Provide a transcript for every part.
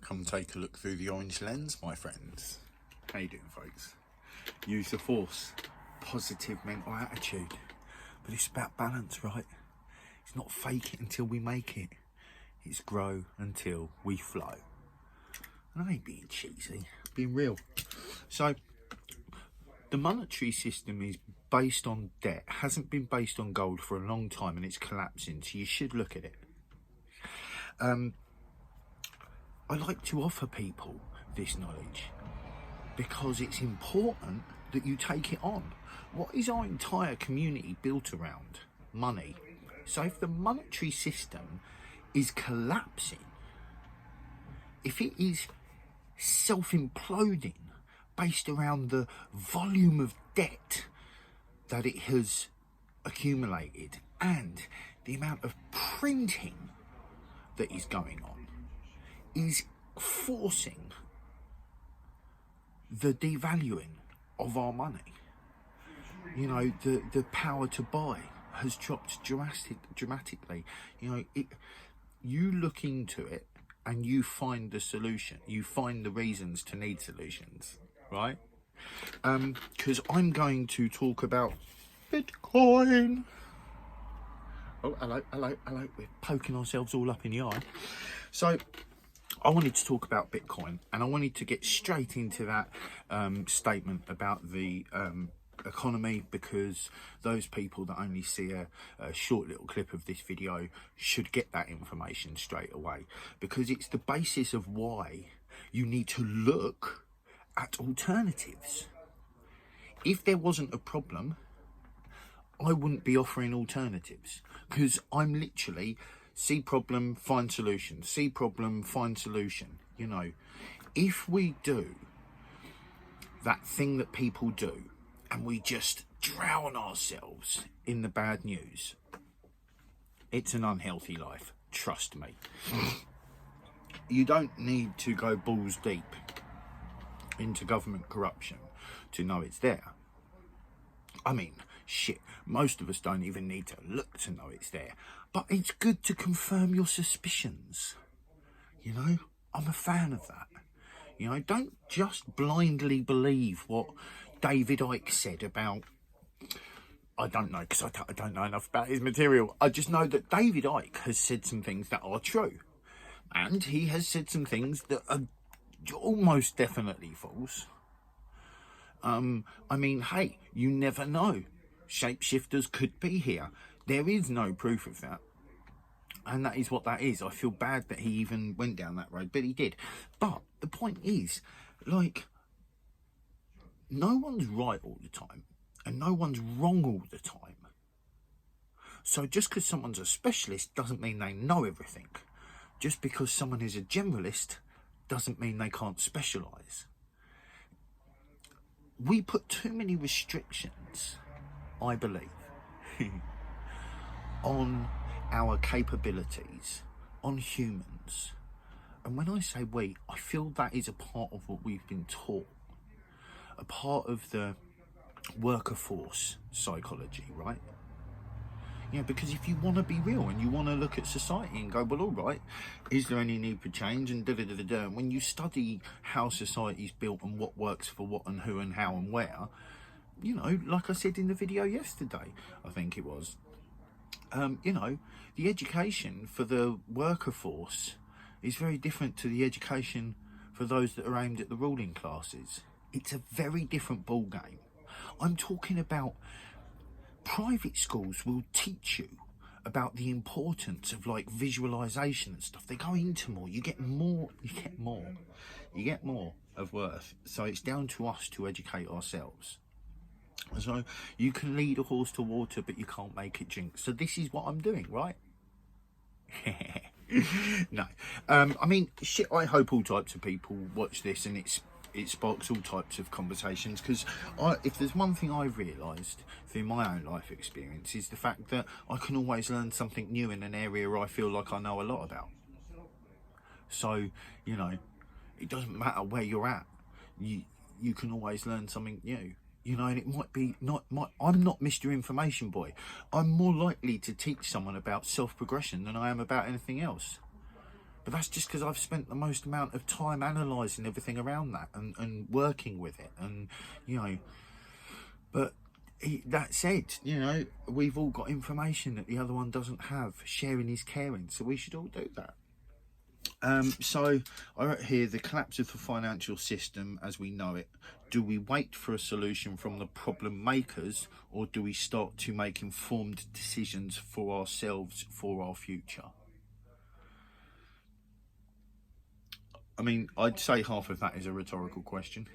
Come take a look through the orange lens, my friends. How you doing, folks? Use the force. Positive mental attitude. But it's about balance, right? It's not fake it until we make it. It's grow until we flow. And I ain't being cheesy, being real. So, the monetary system is based on debt. Hasn't been based on gold for a long time, and it's collapsing. So you should look at it. I like to offer people this knowledge because it's important that you take it on. What is our entire community built around? Money. So if the monetary system is collapsing, if it is self-imploding based around the volume of debt that it has accumulated and the amount of printing that is going on, is forcing the devaluing of our money. You know, the power to buy has dropped dramatically. You know, you look into it and you find the solution. You find the reasons to need solutions, right? Because I'm going to talk about Bitcoin. Oh, hello. We're poking ourselves all up in the eye. So, I wanted to talk about Bitcoin, and I wanted to get straight into that statement about the economy, because those people that only see a short little clip of this video should get that information straight away, because it's the basis of why you need to look at alternatives. If there wasn't a problem, I wouldn't be offering alternatives, because I'm literally see problem, find solution, see problem, find solution. You know, if we do that thing that people do and we just drown ourselves in the bad news, it's an unhealthy life, trust me. You don't need to go balls deep into government corruption to know it's there. I mean, shit, most of us don't even need to look to know it's there. But it's good to confirm your suspicions. You know, I'm a fan of that. You know, don't just blindly believe what David Icke said about... I don't know, because I don't know enough about his material. I just know that David Icke has said some things that are true. And he has said some things that are almost definitely false. I mean, hey, you never know. Shapeshifters could be here. There is no proof of that. And that is what that is. I feel bad that he even went down that road, but he did. But the point is, like, no one's right all the time, and no one's wrong all the time. So just because someone's a specialist doesn't mean they know everything. Just because someone is a generalist doesn't mean they can't specialise. We put too many restrictions, I believe, on our capabilities, on humans. And when I say we, I feel that is a part of what we've been taught, a part of the worker force psychology, right? You know, because if you want to be real and you want to look at society and go, well, all right, is there any need for change, and da-da-da-da-da. And when you study how society's built and what works for what and who and how and where, you know, like I said in the video yesterday, I think it was, you know, the education for the worker force is very different to the education for those that are aimed at the ruling classes. It's a very different ball game. I'm talking about private schools will teach you about the importance of like visualization and stuff. They go into more, you get more of worth. So it's down to us to educate ourselves. So you can lead a horse to water, but you can't make it drink. So this is what I'm doing, right? No, I mean, shit, I hope all types of people watch this and it sparks all types of conversations, because if there's one thing I've realised through my own life experience is the fact that I can always learn something new in an area I feel like I know a lot about. So, you know, it doesn't matter where you're at, you can always learn something new. You know, and it might be I'm not Mr. Information Boy. I'm more likely to teach someone about self-progression than I am about anything else. But that's just because I've spent the most amount of time analysing everything around that and working with it. And, you know, but that said, you know, we've all got information that the other one doesn't have. Sharing is caring, so we should all do that. So I wrote here, the collapse of the financial system as we know it. Do we wait for a solution from the problem makers, or do we start to make informed decisions for ourselves, for our future? I mean, I'd say half of that is a rhetorical question.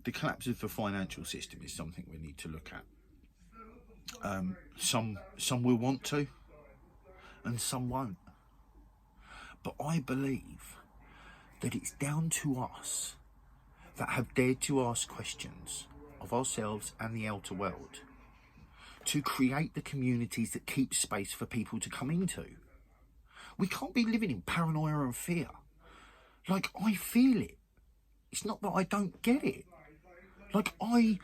The collapse of the financial system is something we need to look at. Some will want to, and some won't. But I believe that it's down to us that have dared to ask questions of ourselves and the outer world to create the communities that keep space for people to come into. We can't be living in paranoia and fear. Like, I feel it. It's not that I don't get it. Like, I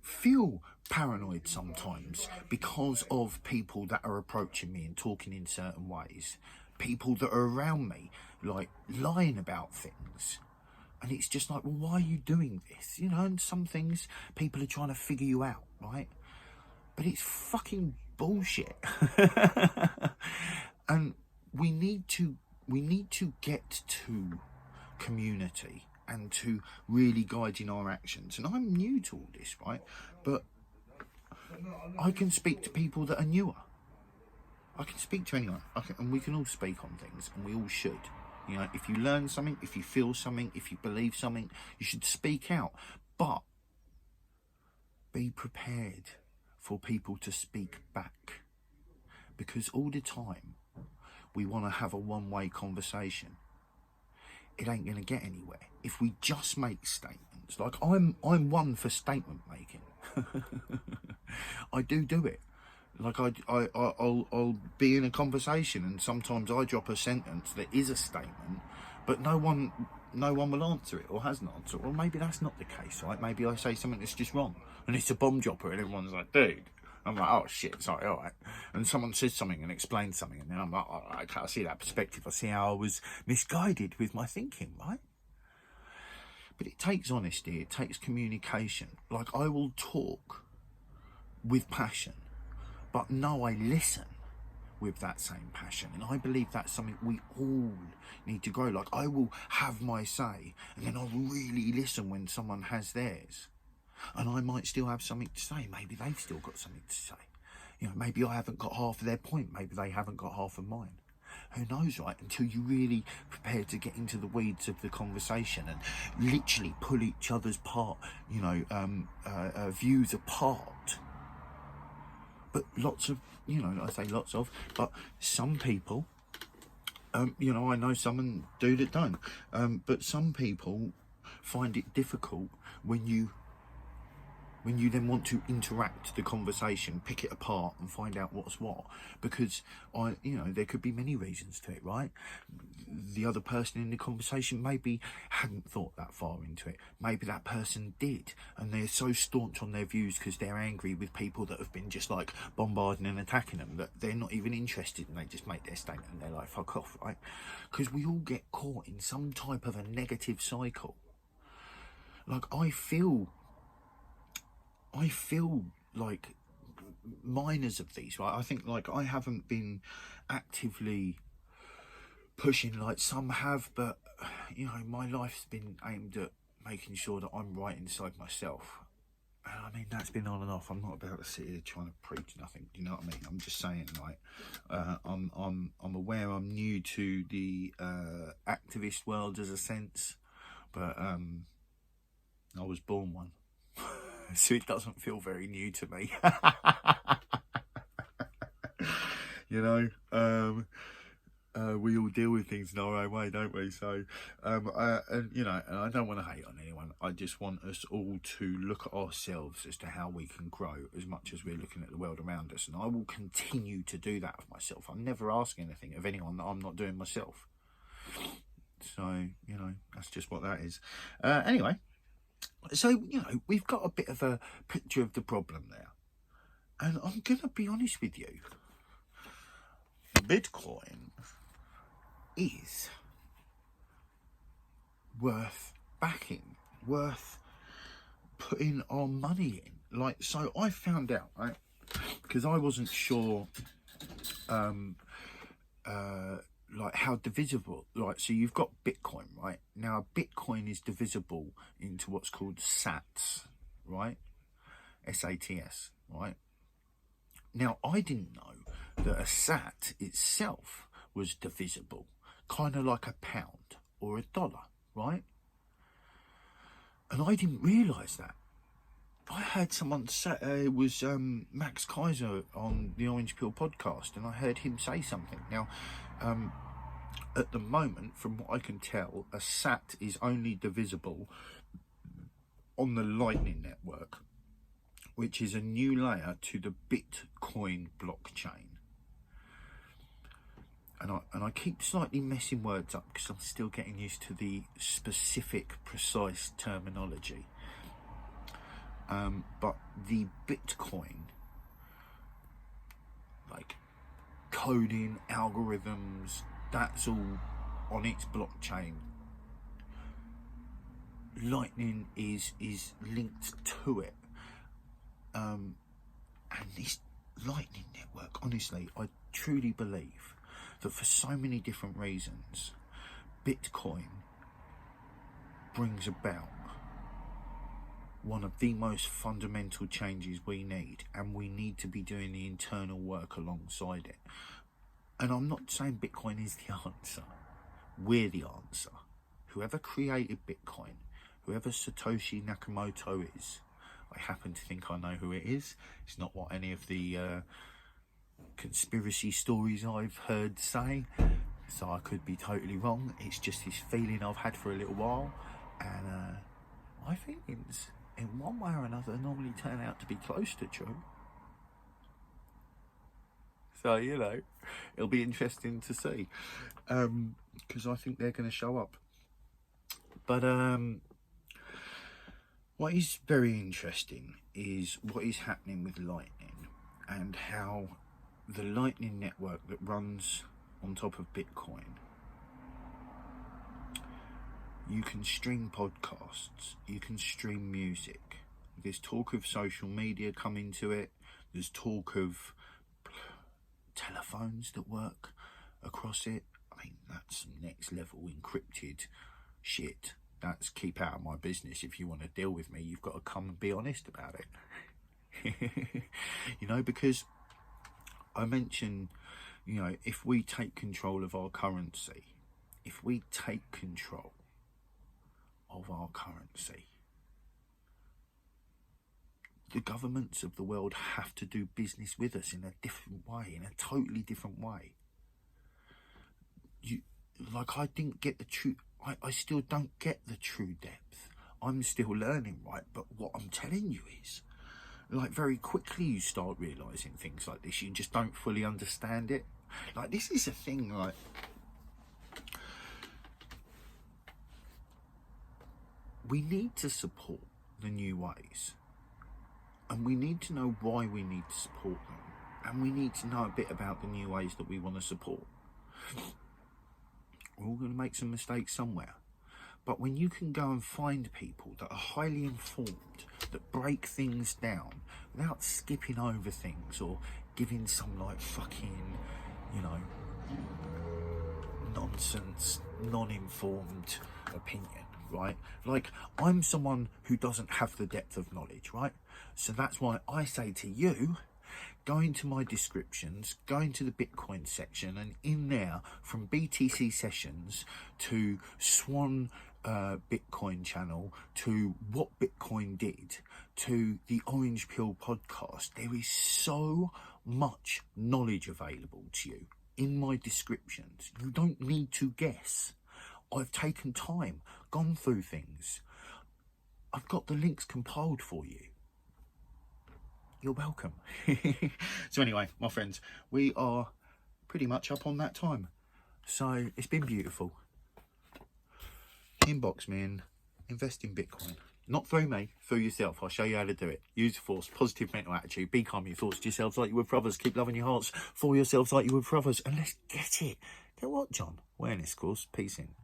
feel paranoid sometimes because of people that are approaching me and talking in certain ways. People that are around me, like, lying about things. And it's just like, well, why are you doing this? You know, and some things, people are trying to figure you out, right? But it's fucking bullshit. And we need to get to community and to really guiding our actions. And I'm new to all this, right? But I can speak to people that are newer. I can speak to anyone, and we can all speak on things, and we all should. You know, if you learn something, if you feel something, if you believe something, you should speak out. But be prepared for people to speak back. Because all the time, we want to have a one-way conversation. It ain't going to get anywhere. If we just make statements, like I'm one for statement making. I do it. Like I'll be in a conversation, and sometimes I drop a sentence that is a statement, but no one will answer it or hasn't answered it. Well, maybe that's not the case, right? Maybe I say something that's just wrong, and it's a bomb dropper, and everyone's like, dude. I'm like, oh shit, sorry, all right. And someone says something and explains something, and then I'm like, oh, I see that perspective. I see how I was misguided with my thinking, right? But it takes honesty, it takes communication. Like, I will talk with passion, but no, I listen with that same passion. And I believe that's something we all need to grow. Like, I will have my say, and then I'll really listen when someone has theirs. And I might still have something to say. Maybe they've still got something to say. You know, maybe I haven't got half of their point. Maybe they haven't got half of mine. Who knows, right? Until you really prepare to get into the weeds of the conversation and literally pull each other's views apart. But lots of, I say lots of, but some people, I know some and do that don't. But some people find it difficult when you then want to interact the conversation, pick it apart and find out what's what, because there could be many reasons to it, right? The other person in the conversation maybe hadn't thought that far into it. Maybe that person did, and they're so staunch on their views because they're angry with people that have been just like bombarding and attacking them that they're not even interested, and they just make their statement and they're like, fuck off, right? Because we all get caught in some type of a negative cycle. Like, I feel like minors of these, right? I think, like, I haven't been actively pushing like some have, but my life's been aimed at making sure that I'm right inside myself. And I mean, that's been on and off. I'm not about to sit here trying to preach nothing. Do you know what I mean? I'm just saying, like, I'm aware I'm new to the activist world as a sense, but I was born one. So it doesn't feel very new to me. We all deal with things in our own way, don't we? So, and I don't want to hate on anyone. I just want us all to look at ourselves as to how we can grow as much as we're looking at the world around us. And I will continue to do that of myself. I'm never asking anything of anyone that I'm not doing myself. So, that's just what that is. Anyway. So, we've got a bit of a picture of the problem there. And I'm going to be honest with you. Bitcoin is worth backing, worth putting our money in. Like, so I found out, right, because I wasn't sure like how divisible, like, so you've got Bitcoin, right? Now Bitcoin is divisible into what's called sats, right? SATS, right? Now I didn't know that a sat itself was divisible, kind of like a pound or a dollar, right? And I didn't realise that. I heard someone say, it was Max Kaiser on the Orange Peel podcast, and I heard him say something. Now, at the moment, from what I can tell, a sat is only divisible on the Lightning Network, which is a new layer to the Bitcoin blockchain. And I keep slightly messing words up because I'm still getting used to the specific, precise terminology. But the Bitcoin, like coding, algorithms, that's all on its blockchain. Lightning is linked to it. And this Lightning Network, honestly, I truly believe that for so many different reasons, Bitcoin brings about one of the most fundamental changes we need, and we need to be doing the internal work alongside it. And I'm not saying Bitcoin is the answer. We're the answer. Whoever created Bitcoin, whoever Satoshi Nakamoto is, I happen to think I know who it is. It's not what any of the conspiracy stories I've heard say, so I could be totally wrong. It's just this feeling I've had for a little while, and my feelings, in one way or another, normally turn out to be close to true. So, you know, it'll be interesting to see, because I think they're going to show up. But what is very interesting is what is happening with Lightning, and how the Lightning Network that runs on top of Bitcoin, you can stream podcasts, you can stream music. There's talk of social media coming to it. There's talk of telephones that work across it. I mean, that's some next level encrypted shit. That's keep out of my business. If you want to deal with me, you've got to come and be honest about it. You know, because I mentioned, you know, if we take control of our currency, if we take control of our currency, the governments of the world have to do business with us in a different way, in a totally different way. I didn't get the true, I still don't get the true depth. I'm still learning, right? But what I'm telling you is, like, very quickly you start realising things like this. You just don't fully understand it. Like, this is a thing, like, we need to support the new ways. And we need to know why we need to support them. And we need to know a bit about the new ways that we want to support. We're all going to make some mistakes somewhere. But when you can go and find people that are highly informed, that break things down without skipping over things or giving some, like, fucking, you know, nonsense, non-informed opinion, right? Like, I'm someone who doesn't have the depth of knowledge, right? So that's why I say to you, go into my descriptions, go into the Bitcoin section, and in there, from BTC Sessions to Swan Bitcoin channel to What Bitcoin Did to the Orange Peel podcast, there is so much knowledge available to you in my descriptions. You don't need to guess. I've taken time, gone through things. I've got the links compiled for you. You're welcome. So anyway, my friends, we are pretty much up on that time. So it's been beautiful. Inbox me and invest in Bitcoin. Not through me, through yourself. I'll show you how to do it. Use the force, positive mental attitude. Be calm your thoughts to yourselves like you would for others. Keep loving your hearts for yourselves like you would for others. And let's get it. Get what, John? Awareness, of course. Peace in.